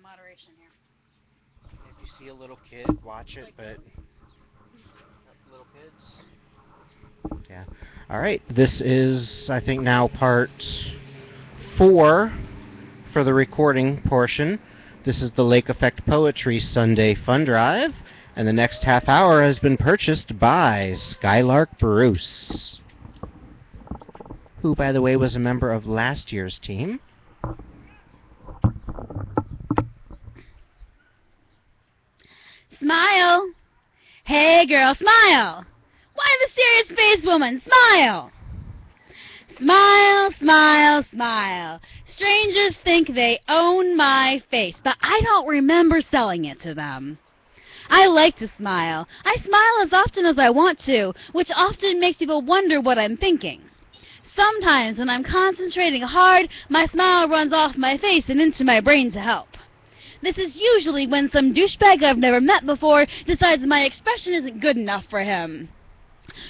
moderation here. If you see a little kid, watch it, but little kids. Yeah. All right. This is, I think, now part 4 for the recording portion. This is the Lake Effect Poetry Sunday Fun Drive, and the next half hour has been purchased by Skylark Bruce, who, by the way, was a member of last year's team. Smile! Hey, girl, smile! Why the serious face, woman? Smile! Smile, smile, smile. Strangers think they own my face, but I don't remember selling it to them. I like to smile. I smile as often as I want to, which often makes people wonder what I'm thinking. Sometimes when I'm concentrating hard, my smile runs off my face and into my brain to help. This is usually when some douchebag I've never met before decides my expression isn't good enough for him.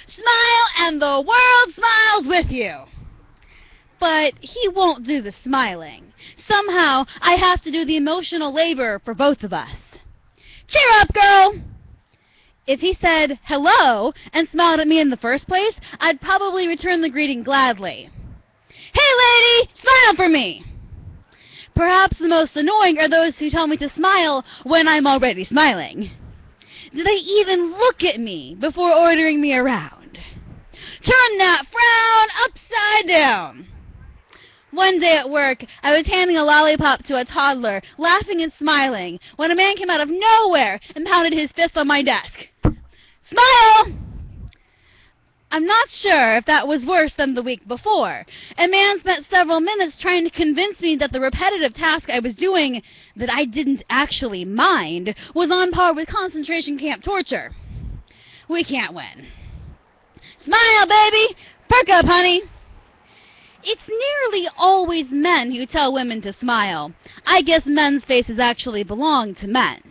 Smile and the world smiles with you. But he won't do the smiling. Somehow, I have to do the emotional labor for both of us. Cheer up, girl! If he said hello and smiled at me in the first place, I'd probably return the greeting gladly. Hey, lady! Smile for me! Perhaps the most annoying are those who tell me to smile when I'm already smiling. Do they even look at me before ordering me around? Turn that frown upside down! One day at work, I was handing a lollipop to a toddler, laughing and smiling, when a man came out of nowhere and pounded his fist on my desk. Smile! I'm not sure if that was worse than the week before. A man spent several minutes trying to convince me that the repetitive task I was doing, that I didn't actually mind, was on par with concentration camp torture. We can't win. Smile, baby! Perk up, honey! It's nearly always men who tell women to smile. I guess men's faces actually belong to men.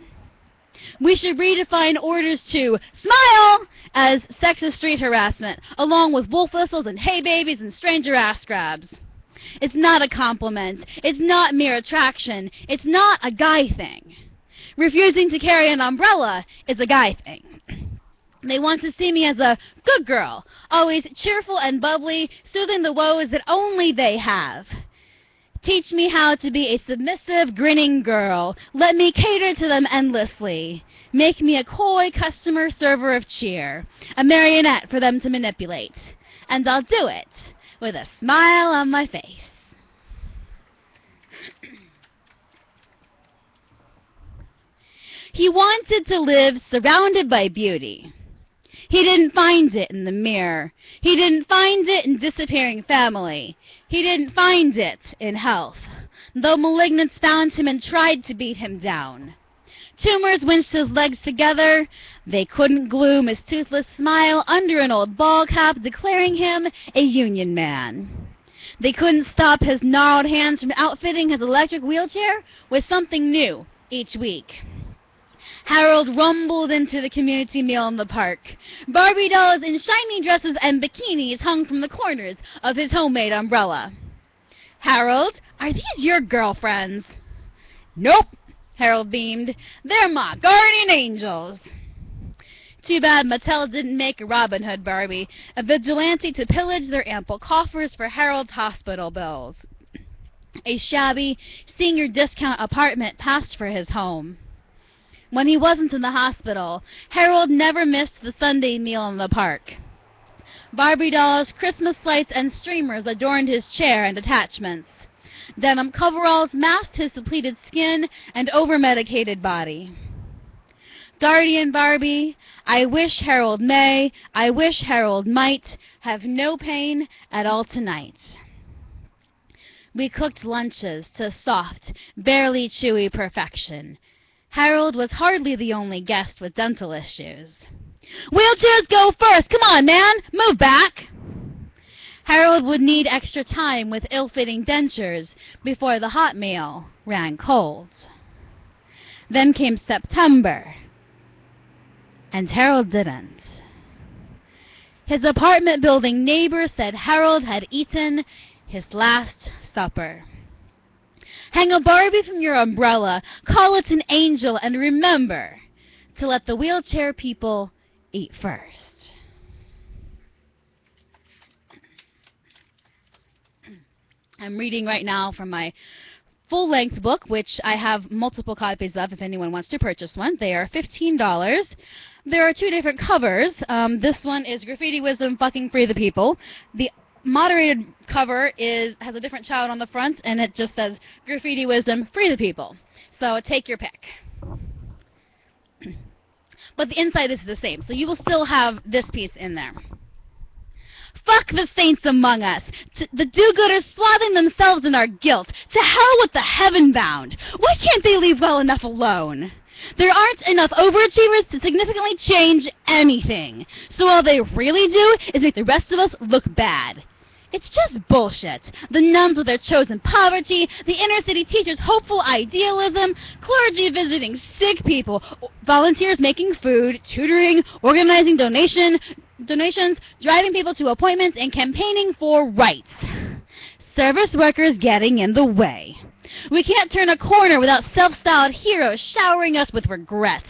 We should redefine orders to smile as sexist street harassment, along with wolf whistles and hey babies and stranger ass grabs. It's not a compliment. It's not mere attraction. It's not a guy thing. Refusing to carry an umbrella is a guy thing. They want to see me as a good girl, always cheerful and bubbly, soothing the woes that only they have. Teach me how to be a submissive, grinning girl. Let me cater to them endlessly. Make me a coy customer server of cheer, a marionette for them to manipulate. And I'll do it with a smile on my face. He wanted to live surrounded by beauty. He didn't find it in the mirror. He didn't find it in disappearing family. He didn't find it in health, though malignants found him and tried to beat him down. Tumors winched his legs together. They couldn't gloom his toothless smile under an old ball cap, declaring him a union man. They couldn't stop his gnarled hands from outfitting his electric wheelchair with something new each week. Harold rumbled into the community meal in the park. Barbie dolls in shiny dresses and bikinis hung from the corners of his homemade umbrella. Harold, are these your girlfriends? Nope, Harold beamed. They're my guardian angels. Too bad Mattel didn't make a Robin Hood Barbie, a vigilante to pillage their ample coffers for Harold's hospital bills. A shabby senior discount apartment passed for his home. When he wasn't in the hospital, Harold never missed the Sunday meal in the park. Barbie dolls, Christmas lights, and streamers adorned his chair and attachments. Denim coveralls masked his depleted skin and over-medicated body. Guardian Barbie, I wish Harold may, I wish Harold might, have no pain at all tonight. We cooked lunches to soft, barely chewy perfection. Harold was hardly the only guest with dental issues. Wheelchairs go first! Come on, man! Move back! Harold would need extra time with ill-fitting dentures before the hot meal ran cold. Then came September, and Harold didn't. His apartment building neighbor said Harold had eaten his last supper. Hang a Barbie from your umbrella, call it an angel, and remember to let the wheelchair people eat first. I'm reading right now from my full-length book, which I have multiple copies of if anyone wants to purchase one. They are $15. There are 2 different covers. This one is Graffiti Wisdom, Fucking Free the People. The moderated cover has a different child on the front, and it just says Graffiti Wisdom, Free the People. So take your pick. But the inside is the same, so you will still have this piece in there. Fuck the saints among us. The do-gooders swathing themselves in our guilt. To hell with the heaven-bound. Why can't they leave well enough alone? There aren't enough overachievers to significantly change anything. So all they really do is make the rest of us look bad. It's just bullshit. The nuns with their chosen poverty, the inner-city teachers' hopeful idealism, clergy visiting sick people, volunteers making food, tutoring, organizing donations, driving people to appointments, and campaigning for rights. Service workers getting in the way. We can't turn a corner without self-styled heroes showering us with regret.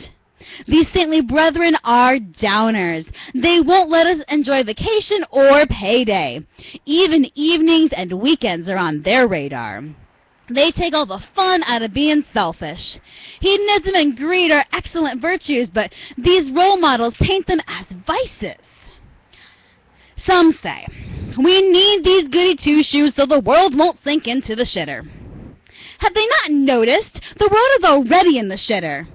These saintly brethren are downers. They won't let us enjoy vacation or payday. Even evenings and weekends are on their radar. They take all the fun out of being selfish. Hedonism and greed are excellent virtues, but these role models paint them as vices. Some say, we need these goody two-shoes so the world won't sink into the shitter. Have they not noticed? The world is already in the shitter.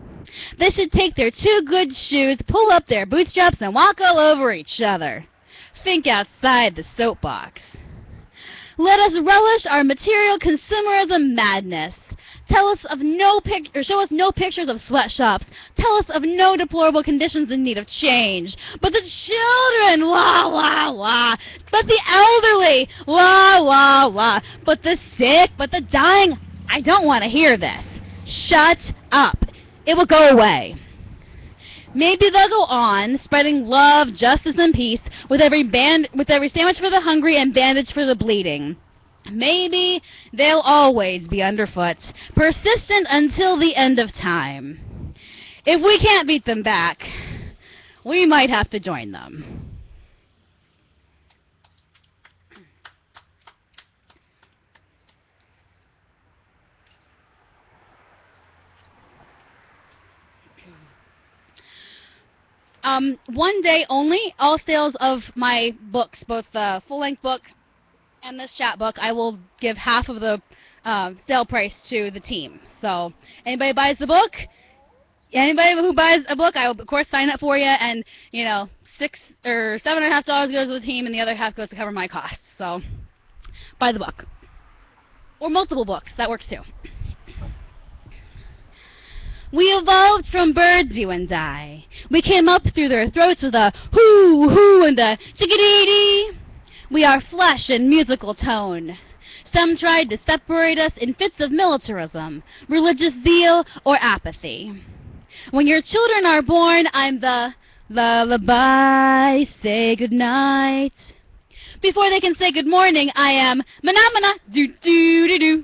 They should take their 2 good shoes, pull up their bootstraps, and walk all over each other. Think outside the soapbox. Let us relish our material consumerism madness. Show us no pictures of sweatshops. Tell us of no deplorable conditions in need of change. But the children, wah, wah, wah. But the elderly, wah, wah, wah. But the sick, but the dying. I don't want to hear this. Shut up. It will go away. Maybe they'll go on, spreading love, justice, and peace with every sandwich for the hungry and bandage for the bleeding. Maybe they'll always be underfoot, persistent until the end of time. If we can't beat them back, we might have to join them. One day only, all sales of my books, both the full-length book and this chat book, I will give half of the sale price to the team. So anybody who buys a book, I will of course sign up for you, and $6 or $7.50 goes to the team, and the other half goes to cover my costs. So buy the book, or multiple books. That works too. We evolved from birds, you and I. We came up through their throats with a hoo, hoo, and a chickadee. We are flesh and musical tone. Some tried to separate us in fits of militarism, religious zeal, or apathy. When your children are born, I'm the lullaby, say goodnight. Before they can say good morning, I am mana-mana, do-do-do-do.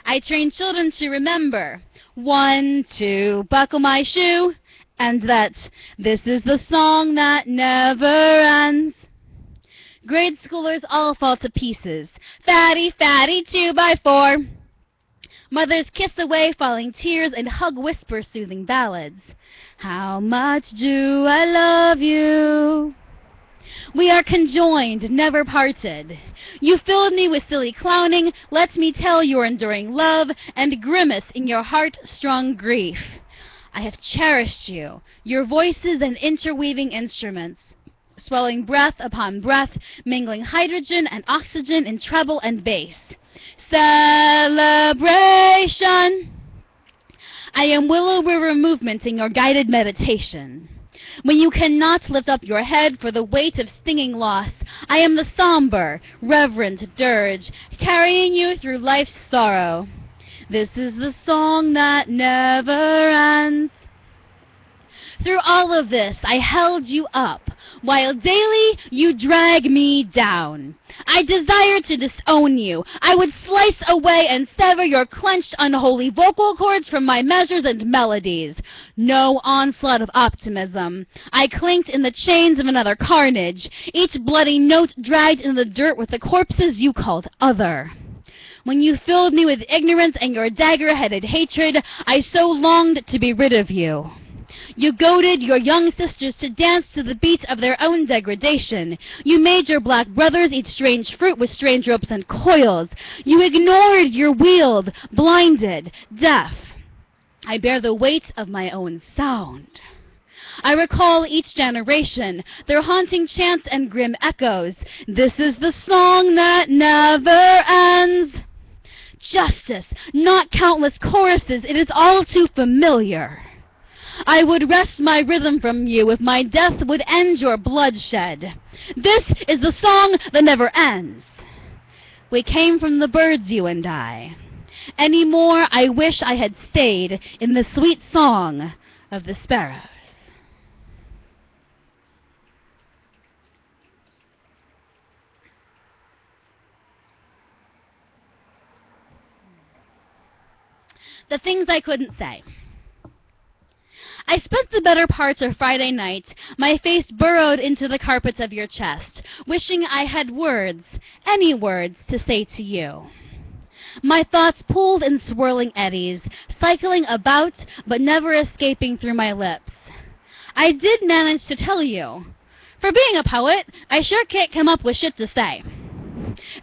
I train children to remember. 1, 2, buckle my shoe, and that this is the song that never ends. Grade schoolers all fall to pieces. Fatty, fatty, 2x4. Mothers kiss away falling tears and hug whisper soothing ballads. How much do I love you? We are conjoined, never parted. You filled me with silly clowning, let me tell your enduring love, and grimace in your heart-strung grief. I have cherished you, your voices and interweaving instruments, swelling breath upon breath, mingling hydrogen and oxygen in treble and bass. Celebration! I am Willow River Movement in your guided meditation. When you cannot lift up your head for the weight of stinging loss, I am the somber, reverent dirge, carrying you through life's sorrow. This is the song that never ends. Through all of this, I held you up, while daily you drag me down. I desire to disown you. I would slice away and sever your clenched, unholy vocal cords from my measures and melodies. No onslaught of optimism. I clinked in the chains of another carnage, each bloody note dragged in the dirt with the corpses you called other. When you filled me with ignorance and your dagger-headed hatred, I so longed to be rid of you. You goaded your young sisters to dance to the beat of their own degradation. You made your black brothers eat strange fruit with strange ropes and coils. You ignored your wield, blinded, deaf. I bear the weight of my own sound. I recall each generation, their haunting chants and grim echoes. This is the song that never ends. Justice, not countless choruses, it is all too familiar. I would wrest my rhythm from you if my death would end your bloodshed. This is the song that never ends. We came from the birds, you and I. Any more, I wish I had stayed in the sweet song of the sparrows. The things I couldn't say. I spent the better parts of Friday night, my face burrowed into the carpets of your chest, wishing I had words, any words, to say to you. My thoughts pooled in swirling eddies, cycling about but never escaping through my lips. I did manage to tell you. For being a poet, I sure can't come up with shit to say.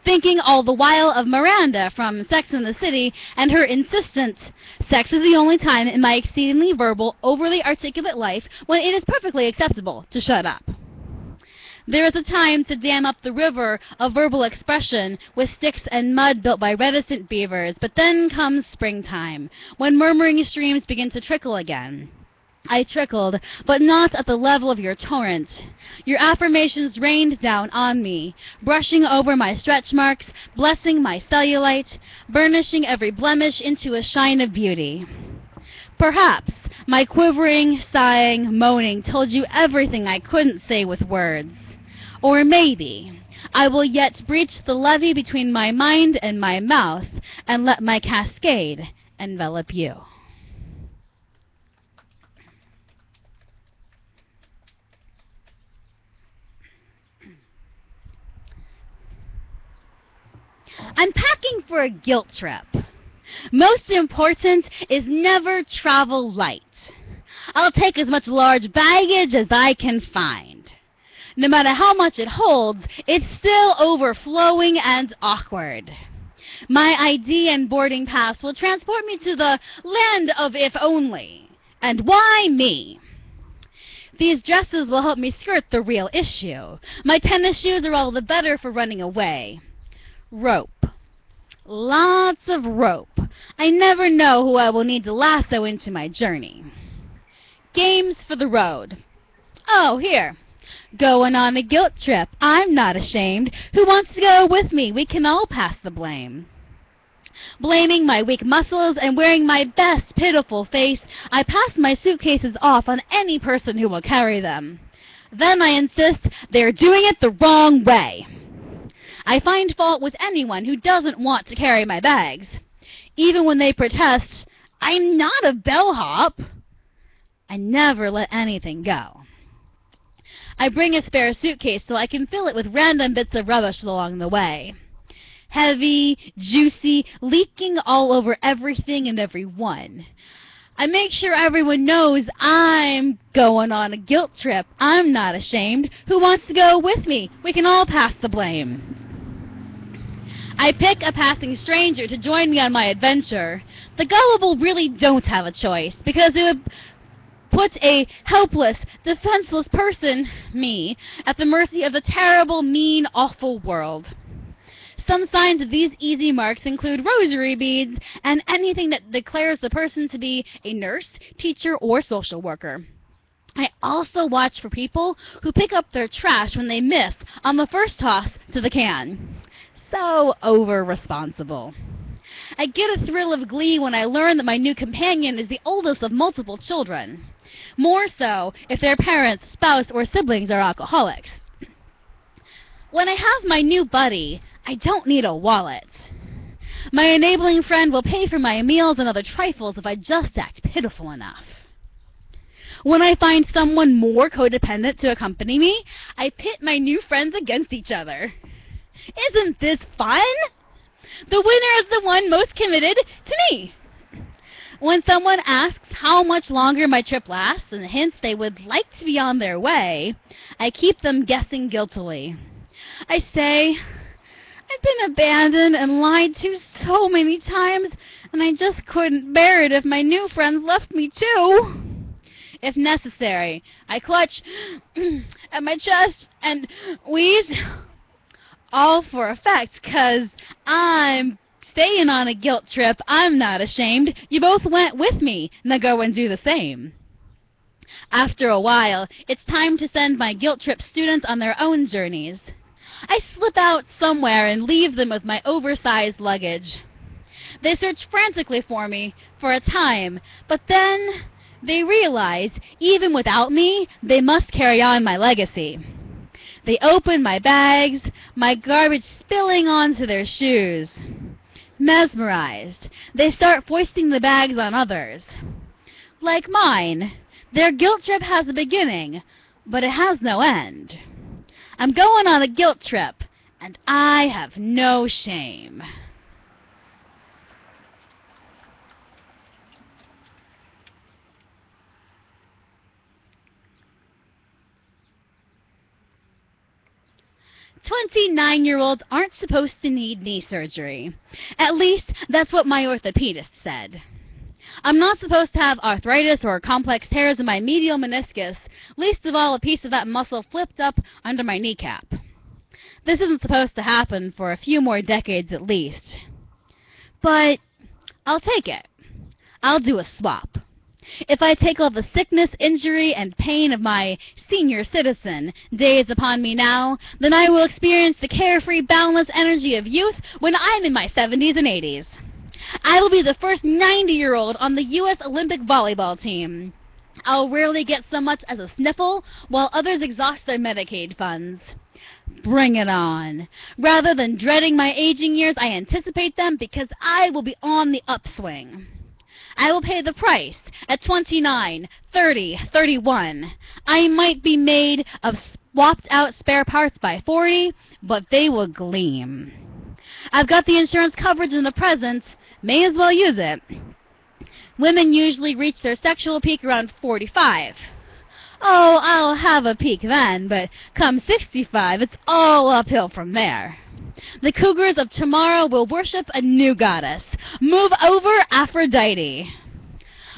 Thinking all the while of Miranda from Sex and the City and her insistent, sex is the only time in my exceedingly verbal, overly articulate life when it is perfectly acceptable to shut up. There is a time to dam up the river of verbal expression with sticks and mud built by reticent beavers, but then comes springtime, when murmuring streams begin to trickle again. I trickled, but not at the level of your torrent. Your affirmations rained down on me, brushing over my stretch marks, blessing my cellulite, burnishing every blemish into a shine of beauty. Perhaps my quivering, sighing, moaning told you everything I couldn't say with words. Or maybe I will yet breach the levee between my mind and my mouth and let my cascade envelop you. I'm packing for a guilt trip. Most important is never travel light. I'll take as much large baggage as I can find. No matter how much it holds, it's still overflowing and awkward. My ID and boarding pass will transport me to the land of if only. And why me? These dresses will help me skirt the real issue. My tennis shoes are all the better for running away. Rope. Lots of rope. I never know who I will need to lasso into my journey. Games for the road. Oh, here. Going on a guilt trip. I'm not ashamed. Who wants to go with me? We can all pass the blame. Blaming my weak muscles and wearing my best pitiful face, I pass my suitcases off on any person who will carry them. Then I insist they're doing it the wrong way. I find fault with anyone who doesn't want to carry my bags. Even when they protest, I'm not a bellhop. I never let anything go. I bring a spare suitcase so I can fill it with random bits of rubbish along the way. Heavy, juicy, leaking all over everything and everyone. I make sure everyone knows I'm going on a guilt trip. I'm not ashamed. Who wants to go with me? We can all pass the blame. I pick a passing stranger to join me on my adventure. The gullible really don't have a choice, because it would put a helpless, defenseless person, me, at the mercy of the terrible, mean, awful world. Some signs of these easy marks include rosary beads and anything that declares the person to be a nurse, teacher, or social worker. I also watch for people who pick up their trash when they miss on the first toss to the can. So over-responsible. I get a thrill of glee when I learn that my new companion is the oldest of multiple children. More so if their parents, spouse, or siblings are alcoholics. When I have my new buddy, I don't need a wallet. My enabling friend will pay for my meals and other trifles if I just act pitiful enough. When I find someone more codependent to accompany me, I pit my new friends against each other. Isn't this fun? The winner is the one most committed to me. When someone asks how much longer my trip lasts and hints they would like to be on their way, I keep them guessing guiltily. I say, I've been abandoned and lied to so many times, and I just couldn't bear it if my new friends left me too. If necessary, I clutch at my chest and wheeze, all for effect, 'cause I'm staying on a guilt trip. I'm not ashamed. You both went with me. Now go and do the same. After a while, it's time to send my guilt trip students on their own journeys. I slip out somewhere and leave them with my oversized luggage. They search frantically for me for a time, but then they realize, even without me, they must carry on my legacy. They open my bags, my garbage spilling onto their shoes. Mesmerized, they start foisting the bags on others. Like mine, their guilt trip has a beginning, but it has no end. I'm going on a guilt trip, and I have no shame. "29-year-olds aren't supposed to need knee surgery. At least, that's what my orthopedist said. I'm not supposed to have arthritis or complex tears in my medial meniscus, least of all a piece of that muscle flipped up under my kneecap. This isn't supposed to happen for a few more decades at least. But I'll take it. I'll do a swap. If I take all the sickness, injury, and pain of my senior citizen days upon me now, then I will experience the carefree, boundless energy of youth when I'm in my 70s and 80s. I will be the first 90-year-old on the U.S. Olympic volleyball team. I'll rarely get so much as a sniffle, while others exhaust their Medicaid funds. Bring it on. Rather than dreading my aging years, I anticipate them because I will be on the upswing. I will pay the price at 29, 30, 31. I might be made of swapped-out spare parts by 40, but they will gleam. I've got the insurance coverage in the present. May as well use it. Women usually reach their sexual peak around 45. Oh, I'll have a peak then, but come 65, it's all uphill from there. The cougars of tomorrow will worship a new goddess. Move over, Aphrodite.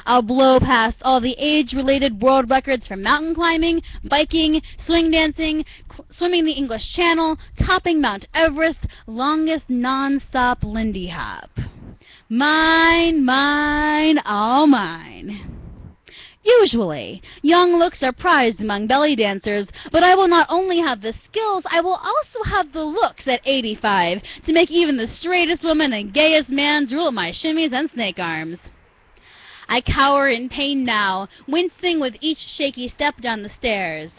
I'll blow past all the age-related world records for mountain climbing, biking, swing dancing, swimming the English Channel, topping Mount Everest, longest non-stop Lindy Hop. Mine, mine, all mine. Usually, young looks are prized among belly dancers, but I will not only have the skills, I will also have the looks at 85 to make even the straightest woman and gayest man drool at my shimmies and snake arms. I cower in pain now, wincing with each shaky step down the stairs.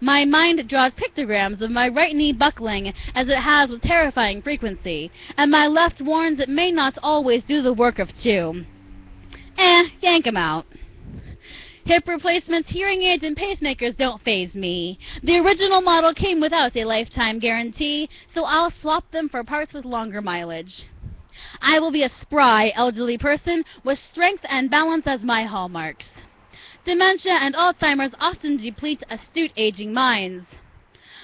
My mind draws pictograms of my right knee buckling, as it has with terrifying frequency, and my left warns it may not always do the work of two. Yank 'em out. Hip replacements, hearing aids, and pacemakers don't faze me. The original model came without a lifetime guarantee, so I'll swap them for parts with longer mileage. I will be a spry, elderly person with strength and balance as my hallmarks. Dementia and Alzheimer's often deplete astute aging minds.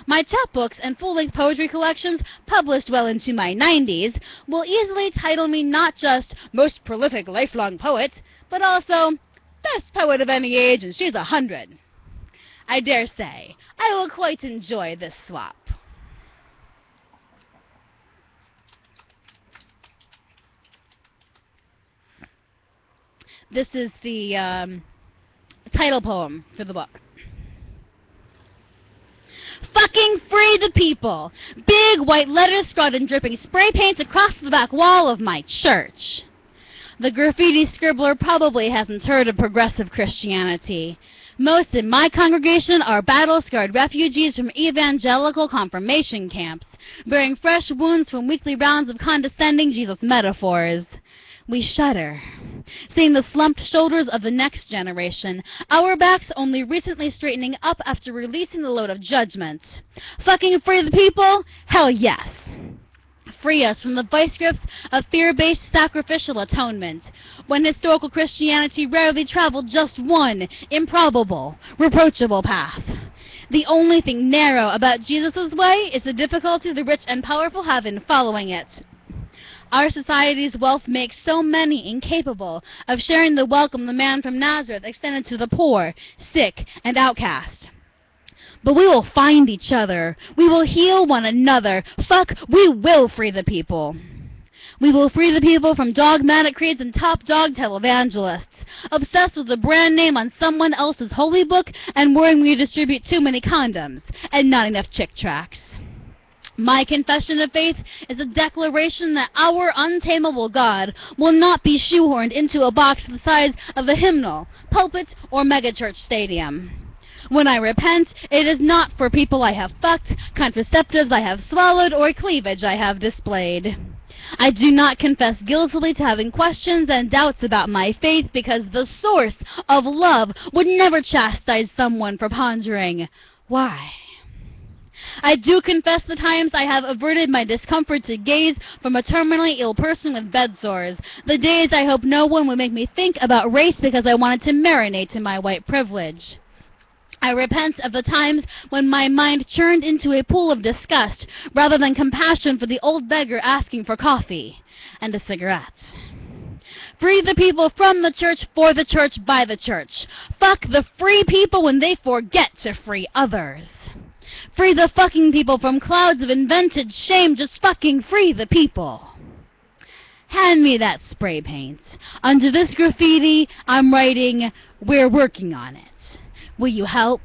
My chapbooks and full-length poetry collections, published well into my 90s, will easily title me not just most prolific lifelong poet, but also best poet of any age, and she's 100. I dare say I will quite enjoy this swap. This is the title poem for the book. Fucking free the people! Big white letters scrawled in dripping spray paint across the back wall of my church. The graffiti scribbler probably hasn't heard of progressive Christianity. Most in my congregation are battle-scarred refugees from evangelical confirmation camps, bearing fresh wounds from weekly rounds of condescending Jesus metaphors. We shudder, seeing the slumped shoulders of the next generation, our backs only recently straightening up after releasing the load of judgment. Fucking free the people? Hell yes. Free us from the vice grips of fear-based sacrificial atonement, when historical Christianity rarely traveled just one improbable, reproachable path. The only thing narrow about Jesus' way is the difficulty the rich and powerful have in following it. Our society's wealth makes so many incapable of sharing the welcome the man from Nazareth extended to the poor, sick, and outcast. But we will find each other. We will heal one another. Fuck, we will free the people. We will free the people from dogmatic creeds and top-dog televangelists, obsessed with the brand name on someone else's holy book and worrying we distribute too many condoms and not enough chick tracts. My confession of faith is a declaration that our untamable God will not be shoehorned into a box the size of a hymnal, pulpit, or megachurch stadium. When I repent, it is not for people I have fucked, contraceptives I have swallowed, or cleavage I have displayed. I do not confess guiltily to having questions and doubts about my faith because the source of love would never chastise someone for pondering why. I do confess the times I have averted my discomfort to gaze from a terminally ill person with bed sores, the days I hope no one would make me think about race because I wanted to marinate in my white privilege. I repent of the times when my mind churned into a pool of disgust rather than compassion for the old beggar asking for coffee and a cigarette. Free the people from the church, for the church, by the church. Fuck the free people when they forget to free others. Free the fucking people from clouds of invented shame. Just fucking free the people. Hand me that spray paint. Under this graffiti, I'm writing, "We're working on it." Will you help?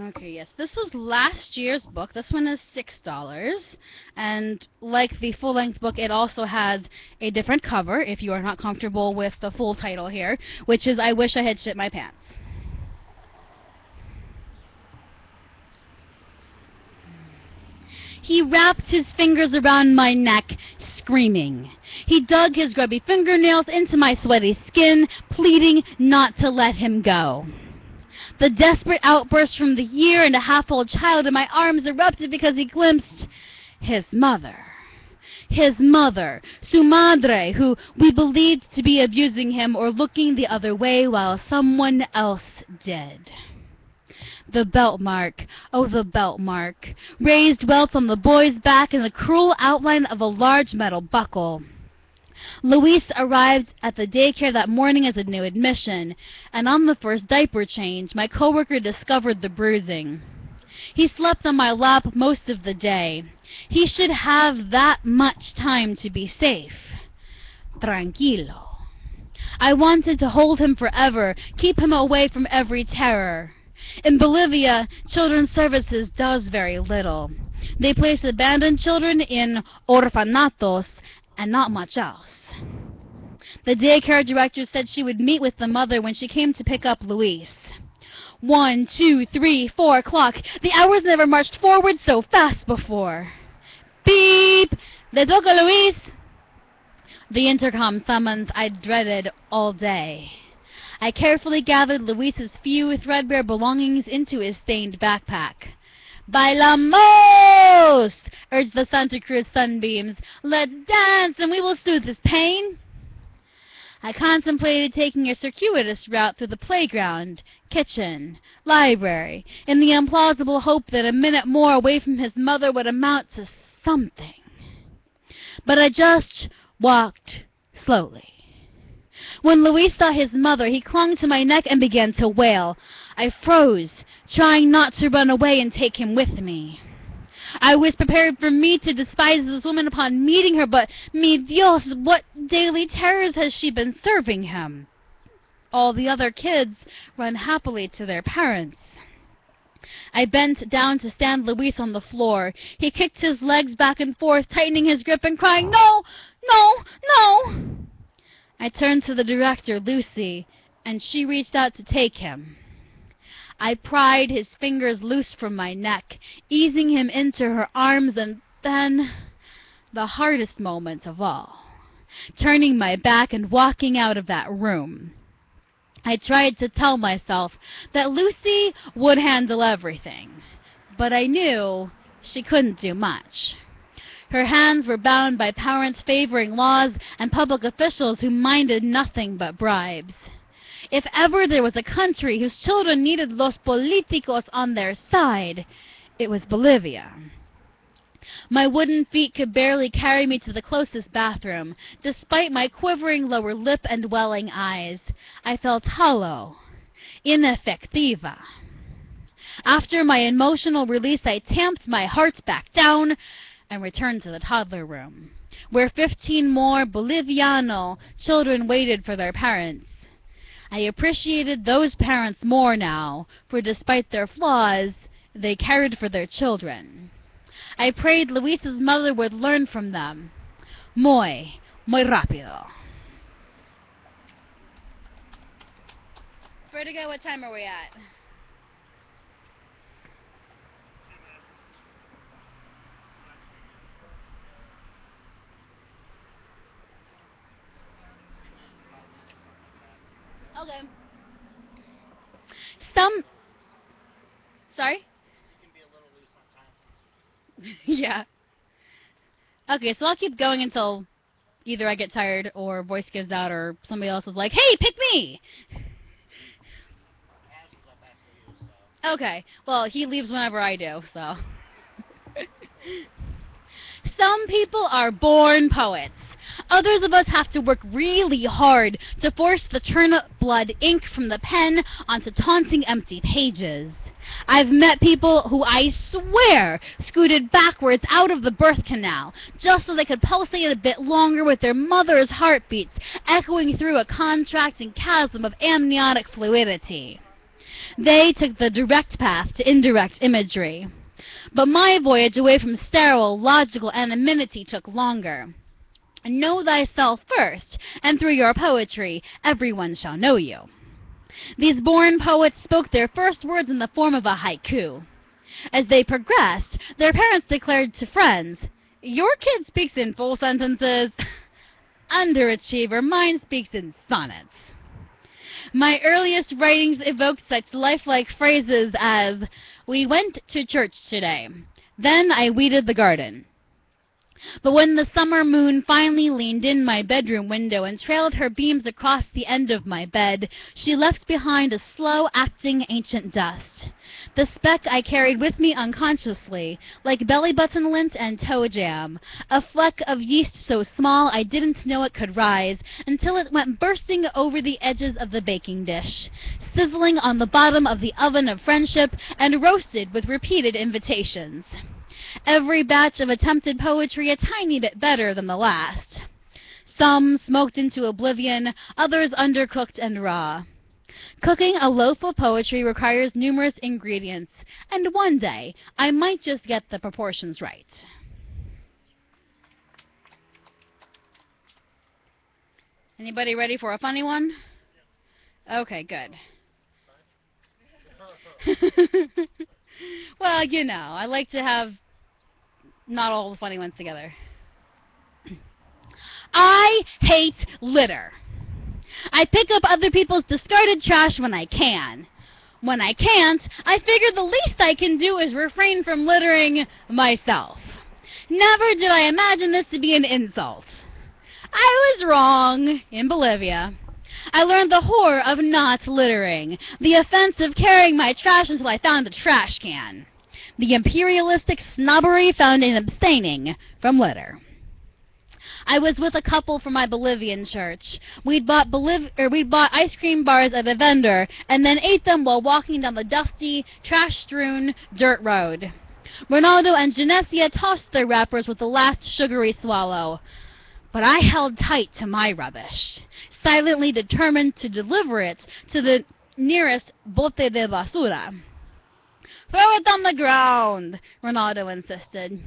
Okay, yes, this was last year's book. This one is $6. And like the full-length book, it also has a different cover if you are not comfortable with the full title here, which is I Wish I Had Shit My Pants. He wrapped his fingers around my neck, screaming. He dug his grubby fingernails into my sweaty skin, pleading not to let him go. The desperate outburst from the year-and-a-half-old child in my arms erupted because he glimpsed his mother. His mother, su madre, who we believed to be abusing him or looking the other way while someone else did. The belt mark, oh the belt mark, raised welts on the boy's back and the cruel outline of a large metal buckle. Luis arrived at the daycare that morning as a new admission, and on the first diaper change, my coworker discovered the bruising. He slept on my lap most of the day. He should have that much time to be safe. Tranquilo. I wanted to hold him forever, keep him away from every terror. In Bolivia, Children's Services does very little. They place abandoned children in orfanatos and not much else. The daycare director said she would meet with the mother when she came to pick up Luis. 1, 2, 3, 4 o'clock. The hours never marched forward so fast before. Beep! Le toca Luis! The intercom summons I dreaded all day. I carefully gathered Luis's few threadbare belongings into his stained backpack. Bailamos! Urged the Santa Cruz sunbeams. Let's dance and we will soothe his pain. I contemplated taking a circuitous route through the playground, kitchen, library, in the implausible hope that a minute more away from his mother would amount to something. But I just walked slowly. When Luis saw his mother, he clung to my neck and began to wail. I froze, trying not to run away and take him with me. I was prepared for me to despise this woman upon meeting her, but, mi Dios, what daily terrors has she been serving him? All the other kids run happily to their parents. I bent down to stand Luis on the floor. He kicked his legs back and forth, tightening his grip and crying, "No! No! No!" I turned to the director, Lucy, and she reached out to take him. I pried his fingers loose from my neck, easing him into her arms, and then, the hardest moment of all, turning my back and walking out of that room. I tried to tell myself that Lucy would handle everything, but I knew she couldn't do much. Her hands were bound by parents favoring laws and public officials who minded nothing but bribes. If ever there was a country whose children needed los políticos on their side, it was Bolivia. My wooden feet could barely carry me to the closest bathroom. Despite my quivering lower lip and welling eyes, I felt hollow, ineffectiva. After my emotional release, I tamped my heart back down and returned to the toddler room, where 15 more Boliviano children waited for their parents. I appreciated those parents more now, for despite their flaws, they cared for their children. I prayed Luis's mother would learn from them. Muy rápido. Vertigo, what time are we at? Okay. Sorry? Yeah. Okay, so I'll keep going until either I get tired or voice gives out or somebody else is like, "Hey, pick me!" Okay, well, he leaves whenever I do, so. Some people are born poets. Others of us have to work really hard to force the turnip blood ink from the pen onto taunting empty pages. I've met people who I swear scooted backwards out of the birth canal just so they could pulsate a bit longer with their mother's heartbeats echoing through a contracting chasm of amniotic fluidity. They took the direct path to indirect imagery. But my voyage away from sterile, logical anonymity took longer. Know thyself first, and through your poetry everyone shall know you. These born poets spoke their first words in the form of a haiku. As they progressed, their parents declared to friends, "Your kid speaks in full sentences. Underachiever, mine speaks in sonnets." My earliest writings evoked such lifelike phrases as, "We went to church today. Then I weeded the garden." But when the summer moon finally leaned in my bedroom window and trailed her beams across the end of my bed, she left behind a slow-acting ancient dust. The speck I carried with me unconsciously, like belly button lint and toe jam, a fleck of yeast so small I didn't know it could rise, until it went bursting over the edges of the baking dish, sizzling on the bottom of the oven of friendship, and roasted with repeated invitations. Every batch of attempted poetry a tiny bit better than the last. Some smoked into oblivion, others undercooked and raw. Cooking a loaf of poetry requires numerous ingredients, and one day I might just get the proportions right. Anybody ready for a funny one? Okay, good. Well, you know, I like to have not all the funny ones together. I hate litter. I pick up other people's discarded trash when I can. When I can't, I figure the least I can do is refrain from littering myself. Never did I imagine this to be an insult. I was wrong in Bolivia. I learned the horror of not littering, the offense of carrying my trash until I found a trash can, the imperialistic snobbery found in abstaining from litter. I was with a couple from my Bolivian church. We'd bought ice cream bars at a vendor and then ate them while walking down the dusty, trash-strewn dirt road. Ronaldo and Genesia tossed their wrappers with the last sugary swallow. But I held tight to my rubbish, silently determined to deliver it to the nearest bote de basura. Throw it on the ground, Ronaldo insisted.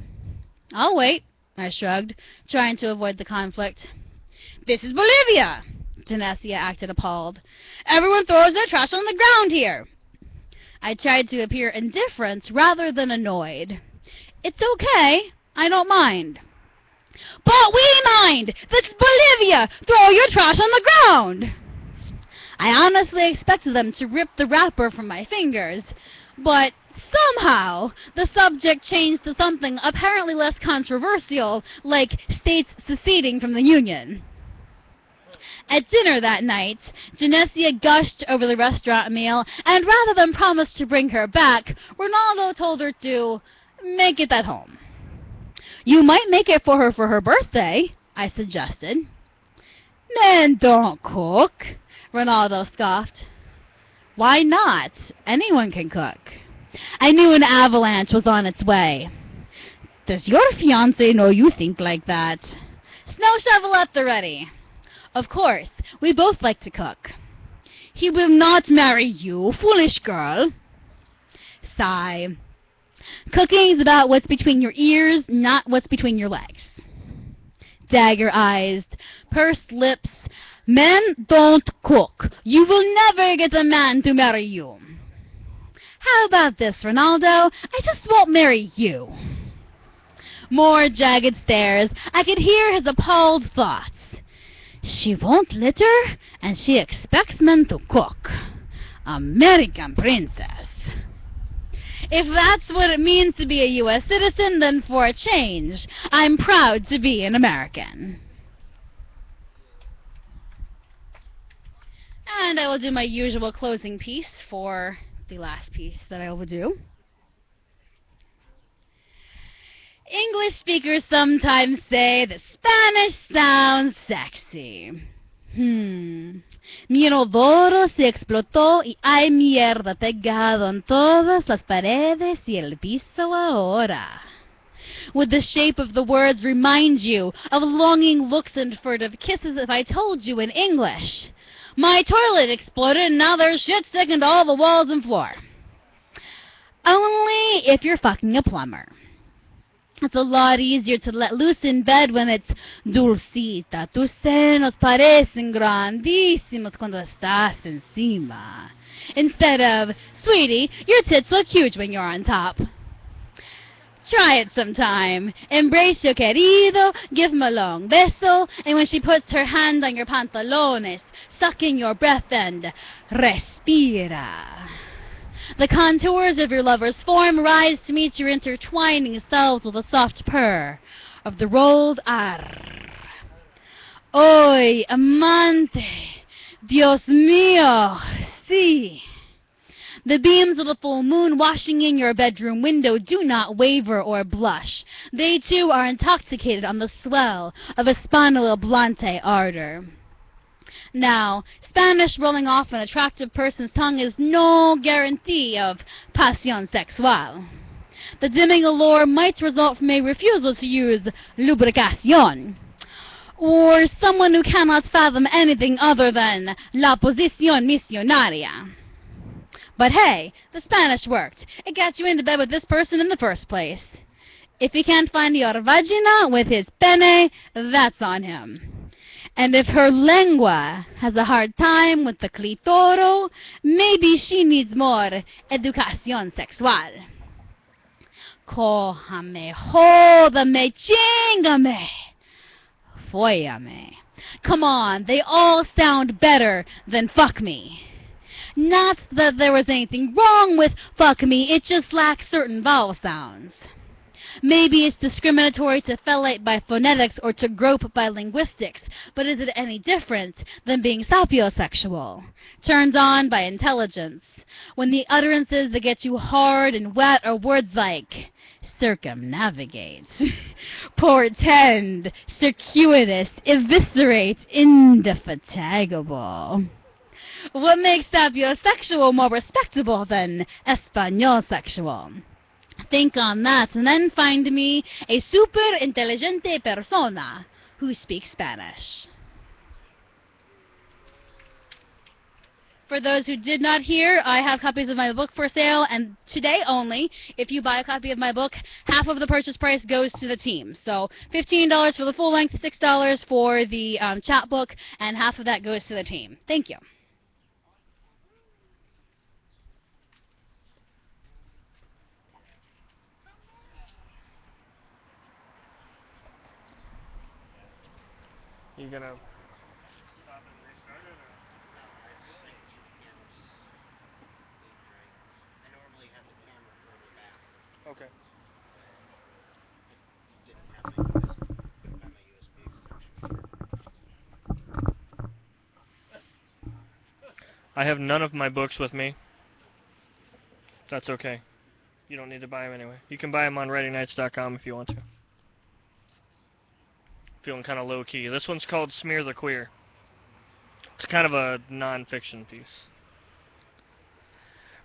I'll wait, I shrugged, trying to avoid the conflict. This is Bolivia, Genesia acted appalled. Everyone throws their trash on the ground here. I tried to appear indifferent rather than annoyed. It's okay, I don't mind. But we mind! That's Bolivia! Throw your trash on the ground! I honestly expected them to rip the wrapper from my fingers, but somehow the subject changed to something apparently less controversial, like states seceding from the Union. At dinner that night, Genesia gushed over the restaurant meal, and rather than promise to bring her back, Ronaldo told her to make it at home. You might make it for her birthday, I suggested. Men don't cook, Ronaldo scoffed. Why not? Anyone can cook. I knew an avalanche was on its way. Does your fiancé know you think like that? Snow shovel at the ready. Of course, we both like to cook. He will not marry you, foolish girl. Sigh. Cooking is about what's between your ears, not what's between your legs. Dagger-eyed, pursed lips. Men don't cook. You will never get a man to marry you. How about this, Ronaldo? I just won't marry you. More jagged stares. I could hear his appalled thoughts. She won't litter, and she expects men to cook. American princess. If that's what it means to be a U.S. citizen, then for a change, I'm proud to be an American. And I will do my usual closing piece for the last piece that I will do. English speakers sometimes say that Spanish sounds sexy. Mi inodoro se explotó y hay mierda pegado en todas las paredes y el piso ahora. Would the shape of the words remind you of longing looks and furtive kisses if I told you in English? My toilet exploded and now there's shit sticking to all the walls and floor. Only if you're fucking a plumber. It's a lot easier to let loose in bed when it's Dulcita, tus senos parecen grandísimos cuando estás encima. Instead of, sweetie, your tits look huge when you're on top. Try it sometime. Embrace your querido, give him a long beso, and when she puts her hand on your pantalones, suck in your breath and respira. The contours of your lover's form rise to meet your intertwining selves with a soft purr of the rolled R. Oy, amante, Dios mío, sí. The beams of the full moon washing in your bedroom window do not waver or blush. They, too, are intoxicated on the swell of Hispano-Hablante ardor. Now, Spanish rolling off an attractive person's tongue is no guarantee of pasión sexual. The dimming allure might result from a refusal to use lubricación, or someone who cannot fathom anything other than la posición misionaria. But hey, the Spanish worked. It got you into bed with this person in the first place. If he can't find your vagina with his pene, that's on him. And if her lengua has a hard time with the clitoro, maybe she needs more educación sexual. Cójame, jódame, chingame, fóllame. Come on, they all sound better than fuck me. Not that there was anything wrong with fuck me, it just lacks certain vowel sounds. Maybe it's discriminatory to fellate by phonetics or to grope by linguistics, but is it any different than being sapiosexual, turned on by intelligence, when the utterances that get you hard and wet are words like circumnavigate, portend, circuitous, eviscerate, indefatigable. What makes sapiosexual more respectable than Espanol sexual? Think on that, and then find me a super intelligente persona who speaks Spanish. For those who did not hear, I have copies of my book for sale, and today only, if you buy a copy of my book, half of the purchase price goes to the team. So $15 for the full length, $6 for the chapbook, and half of that goes to the team. Thank you. You gonna stop and restart it, or? I normally have the camera further back. Okay. Didn't have my USB extension. I have none of my books with me. That's okay. You don't need to buy them anyway. You can buy them on ReadyNights.com if you want to. Feeling kind of low-key. This one's called Smear the Queer. It's kind of a non-fiction piece.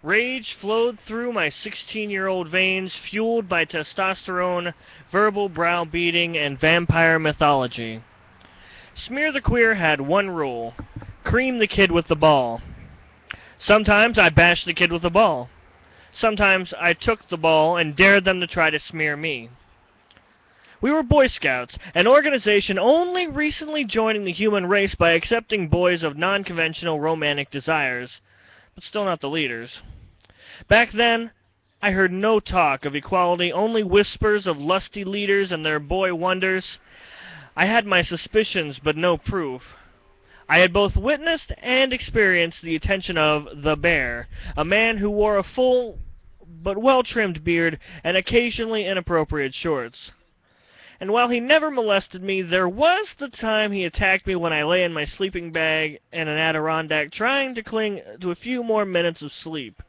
Rage flowed through my 16-year-old veins, fueled by testosterone, verbal browbeating, and vampire mythology. Smear the Queer had one rule: cream the kid with the ball. Sometimes I bashed the kid with the ball. Sometimes I took the ball and dared them to try to smear me. We were Boy Scouts, an organization only recently joining the human race by accepting boys of non-conventional romantic desires, but still not the leaders. Back then, I heard no talk of equality, only whispers of lusty leaders and their boy wonders. I had my suspicions, but no proof. I had both witnessed and experienced the attention of the Bear, a man who wore a full but well-trimmed beard and occasionally inappropriate shorts. And while he never molested me, there was the time he attacked me when I lay in my sleeping bag in an Adirondack trying to cling to a few more minutes of sleep.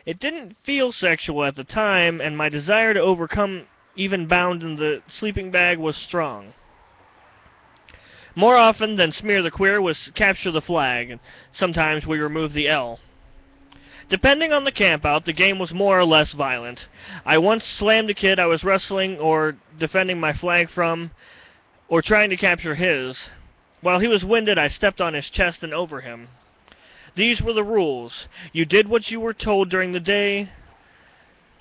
It didn't feel sexual at the time, and my desire to overcome even bound in the sleeping bag was strong. More often than Smear the Queer was Capture the Flag, and sometimes we removed the L. Depending on the campout, the game was more or less violent. I once slammed a kid I was wrestling or defending my flag from, or trying to capture his. While he was winded, I stepped on his chest and over him. These were the rules. You did what you were told during the day,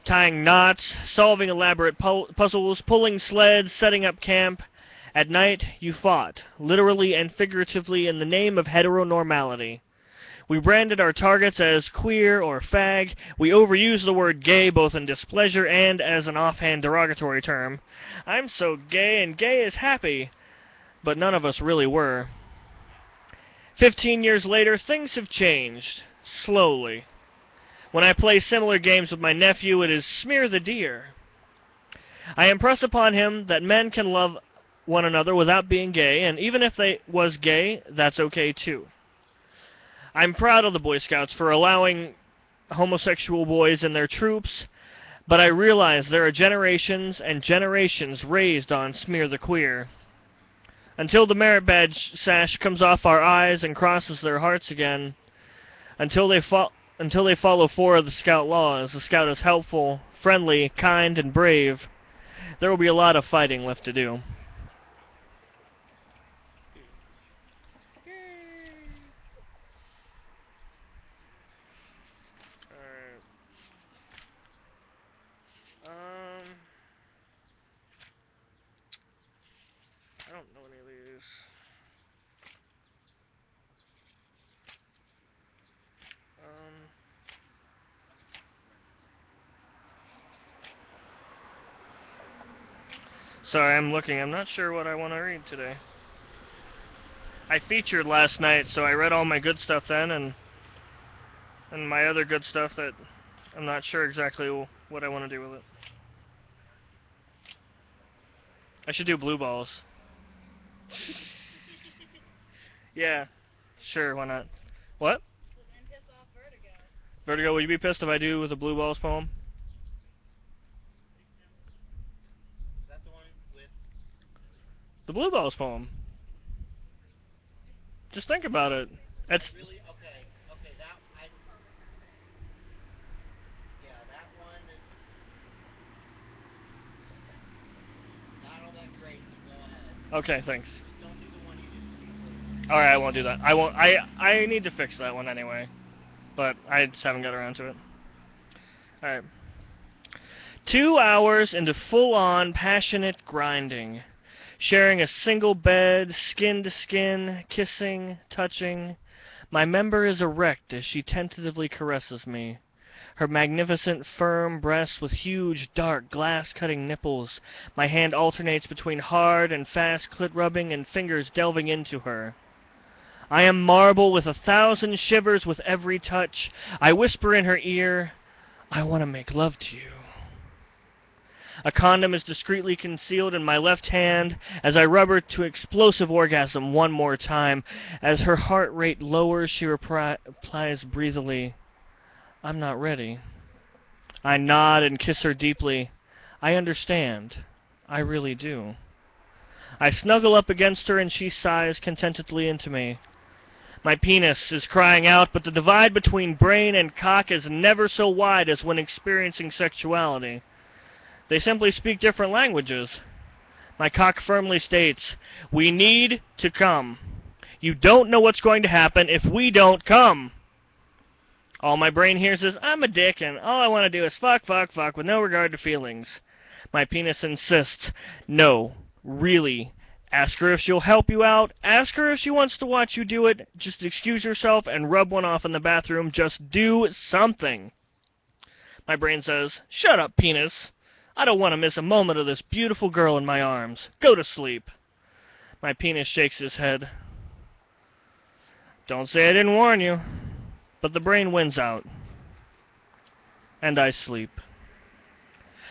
tying knots, solving elaborate puzzles, pulling sleds, setting up camp. At night, you fought, literally and figuratively, in the name of heteronormality. We branded our targets as queer or fag. We overused the word gay both in displeasure and as an offhand derogatory term. I'm so gay and gay is happy. But none of us really were. 15 years later, things have changed. Slowly. When I play similar games with my nephew, it is Smear the Deer. I impress upon him that men can love one another without being gay, and even if they was gay, that's okay too. I'm proud of the Boy Scouts for allowing homosexual boys in their troops, but I realize there are generations and generations raised on Smear the Queer. Until the merit badge sash comes off our eyes and crosses their hearts again, until they follow 4 of the Scout laws, the Scout is helpful, friendly, kind, and brave, there will be a lot of fighting left to do. I don't know any of these. Sorry, I'm looking. I'm not sure what I want to read today. I featured last night, so I read all my good stuff then, and my other good stuff that I'm not sure exactly what I want to do with it. I should do blue balls. Yeah, sure, why not? What? And piss off Vertigo. Vertigo, would you be pissed if I do with a blue balls poem? The Bluebells poem. Just think about it. It's Really? Okay. Okay. Yeah, that one is not all that great. So go ahead. okay. Thanks. Just don't do the one you did. All right, I won't do that. I won't. I need to fix that one anyway, but I just haven't got around to it. All right. 2 hours into full-on passionate grinding, sharing a single bed, skin to skin, kissing, touching. My member is erect as she tentatively caresses me. Her magnificent, firm breasts with huge, dark, glass-cutting nipples. My hand alternates between hard and fast clit rubbing and fingers delving into her. I am marble with 1,000 shivers with every touch. I whisper in her ear, I want to make love to you. A condom is discreetly concealed in my left hand as I rub her to explosive orgasm one more time. As her heart rate lowers, she replies breathily, I'm not ready. I nod and kiss her deeply. I understand. I really do. I snuggle up against her and she sighs contentedly into me. My penis is crying out, but the divide between brain and cock is never so wide as when experiencing sexuality. They simply speak different languages. My cock firmly states, we need to come. You don't know what's going to happen if we don't come. All my brain hears is, I'm a dick, and all I want to do is fuck, fuck, fuck, with no regard to feelings. My penis insists, no, really. Ask her if she'll help you out. Ask her if she wants to watch you do it. Just excuse yourself and rub one off in the bathroom. Just do something. My brain says, shut up, penis. I don't want to miss a moment of this beautiful girl in my arms. Go to sleep. My penis shakes his head. Don't say I didn't warn you. But the brain wins out. And I sleep.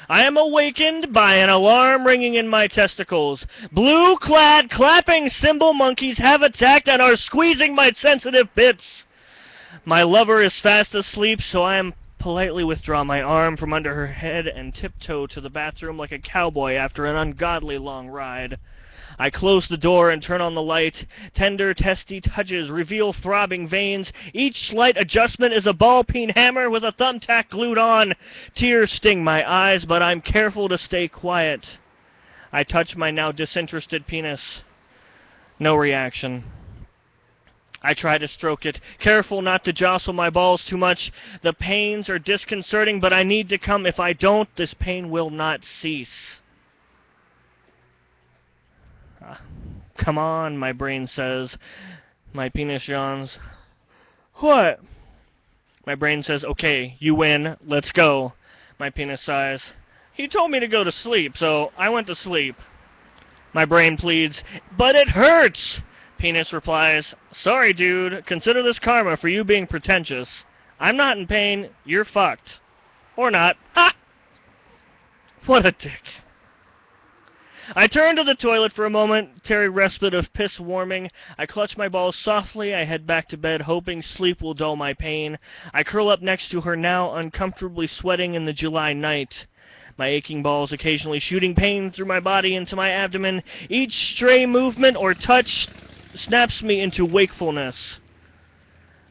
I am awakened by an alarm ringing in my testicles. Blue-clad, clapping cymbal monkeys have attacked and are squeezing my sensitive bits. My lover is fast asleep, so I am politely withdraw my arm from under her head and tiptoe to the bathroom like a cowboy after an ungodly long ride. I close the door and turn on the light. Tender, testy touches reveal throbbing veins. Each slight adjustment is a ball-peen hammer with a thumbtack glued on. Tears sting my eyes, but I'm careful to stay quiet. I touch my now disinterested penis. No reaction. I try to stroke it, careful not to jostle my balls too much. The pains are disconcerting, but I need to come. If I don't, this pain will not cease. Come on, my brain says. My penis yawns. What? My brain says, okay, you win, let's go. My penis sighs. He told me to go to sleep, so I went to sleep. My brain pleads, but it hurts! Penis replies, sorry, dude, consider this karma for you being pretentious. I'm not in pain, you're fucked. Or not. Ha! What a dick. I turn to the toilet for a momentary respite of piss warming. I clutch my balls softly. I head back to bed, hoping sleep will dull my pain. I curl up next to her, now uncomfortably sweating in the July night. My aching balls occasionally shooting pain through my body into my abdomen. Each stray movement or touch snaps me into wakefulness.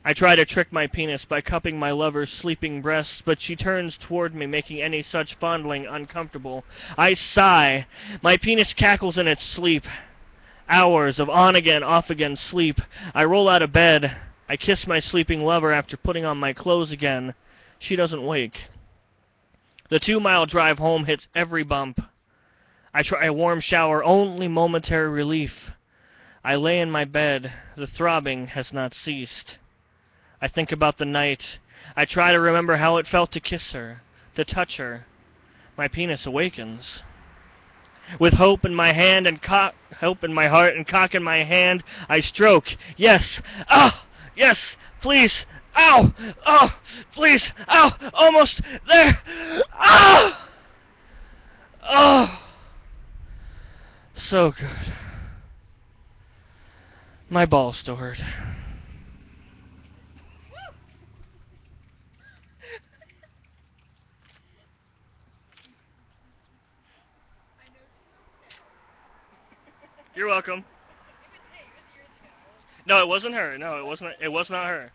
I try to trick my penis by cupping my lover's sleeping breasts, but she turns toward me, making any such fondling uncomfortable. I sigh. My penis cackles in its sleep. Hours of on-again, off-again sleep. I roll out of bed. I kiss my sleeping lover after putting on my clothes again. She doesn't wake. The 2-mile drive home hits every bump. I try a warm shower, only momentary relief. I lay in my bed. The throbbing has not ceased. I think about the night. I try to remember how it felt to kiss her, to touch her. My penis awakens. With hope in my hand and hope in my heart and cock in my hand, I stroke. Yes. Ah! Yes! Please! Ow! Oh! Please! Ow! Almost there! Ah! Oh! So good. My balls still hurt. You're welcome. No, it wasn't her. No, it wasn't. It was not her.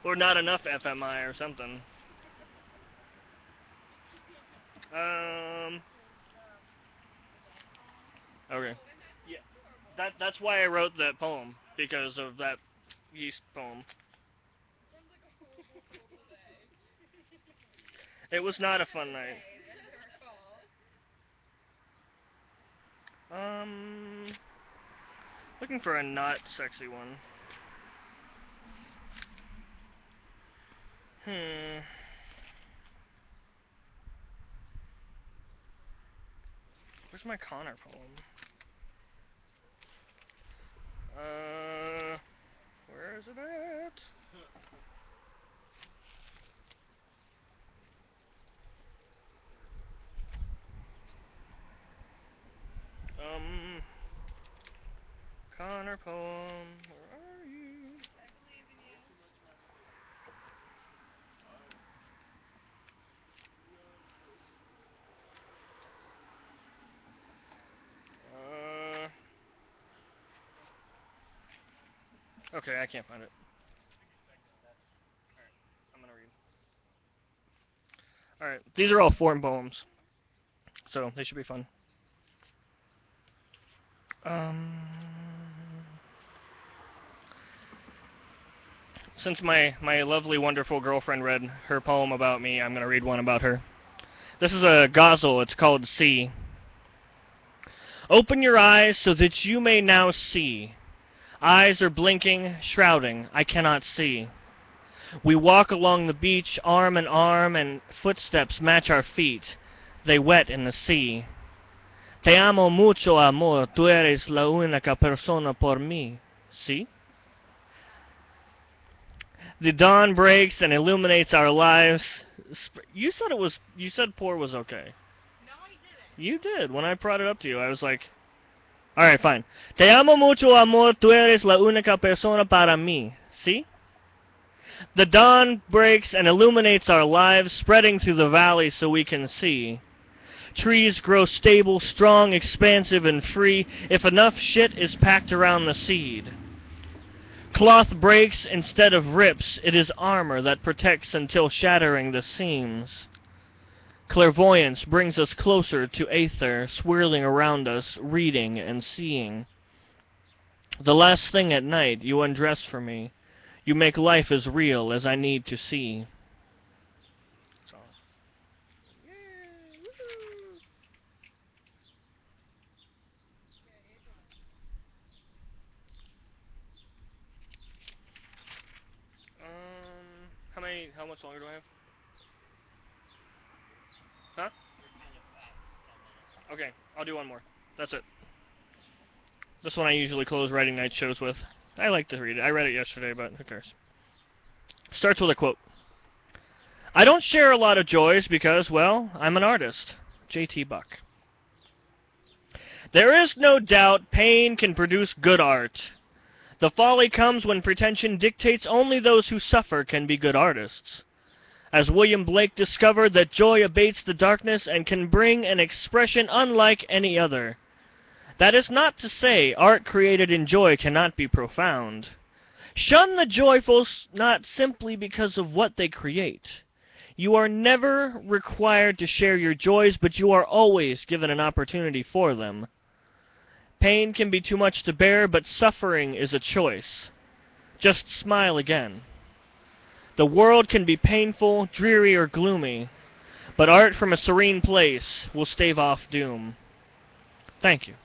Or not enough FMI or something. Um. Okay. Yeah. That's why I wrote that poem, because of that yeast poem. It was not a fun night. Um. Looking for a not sexy one. Hmm. Where's my Connor poem? Where is it at? Um, Connor poem, where are you? Okay, I can't find it. Alright, I'm gonna read. Alright, these are all foreign poems, so they should be fun. Since my lovely, wonderful girlfriend read her poem about me, I'm gonna read one about her. This is a ghazal, it's called See. Open your eyes so that you may now see. Eyes are blinking, shrouding, I cannot see. We walk along the beach, arm in arm, and footsteps match our feet. They wet in the sea. Te amo mucho, amor, tú eres la única persona por mí. See? The dawn breaks and illuminates our lives. You said you said poor was okay. No, I didn't. You did. When I brought it up to you, I was like, alright, fine. Te amo mucho, amor, tú eres la única persona para mí. See? The dawn breaks and illuminates our lives, spreading through the valley so we can see. Trees grow stable, strong, expansive, and free if enough shit is packed around the seed. Cloth breaks instead of rips. It is armor that protects until shattering the seams. Clairvoyance brings us closer to aether, swirling around us, reading and seeing. The last thing at night, you undress for me. You make life as real as I need to see. That's all. How much longer do I have? Huh? Okay, I'll do one more. That's it. This one I usually close writing night shows with. I like to read it. I read it yesterday, but who cares? Starts with a quote. I don't share a lot of joys because, well, I'm an artist. J.T. Buck. There is no doubt pain can produce good art. The folly comes when pretension dictates only those who suffer can be good artists. As William Blake discovered that joy abates the darkness and can bring an expression unlike any other. That is not to say art created in joy cannot be profound. Shun the joyfuls not simply because of what they create. You are never required to share your joys, but you are always given an opportunity for them. Pain can be too much to bear, but suffering is a choice. Just smile again. The world can be painful, dreary, or gloomy, but art from a serene place will stave off doom. Thank you.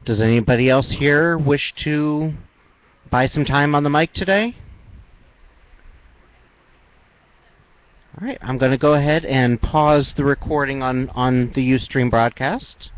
Does anybody else here wish to buy some time on the mic today? All right, I'm going to go ahead and pause the recording on the Ustream broadcast.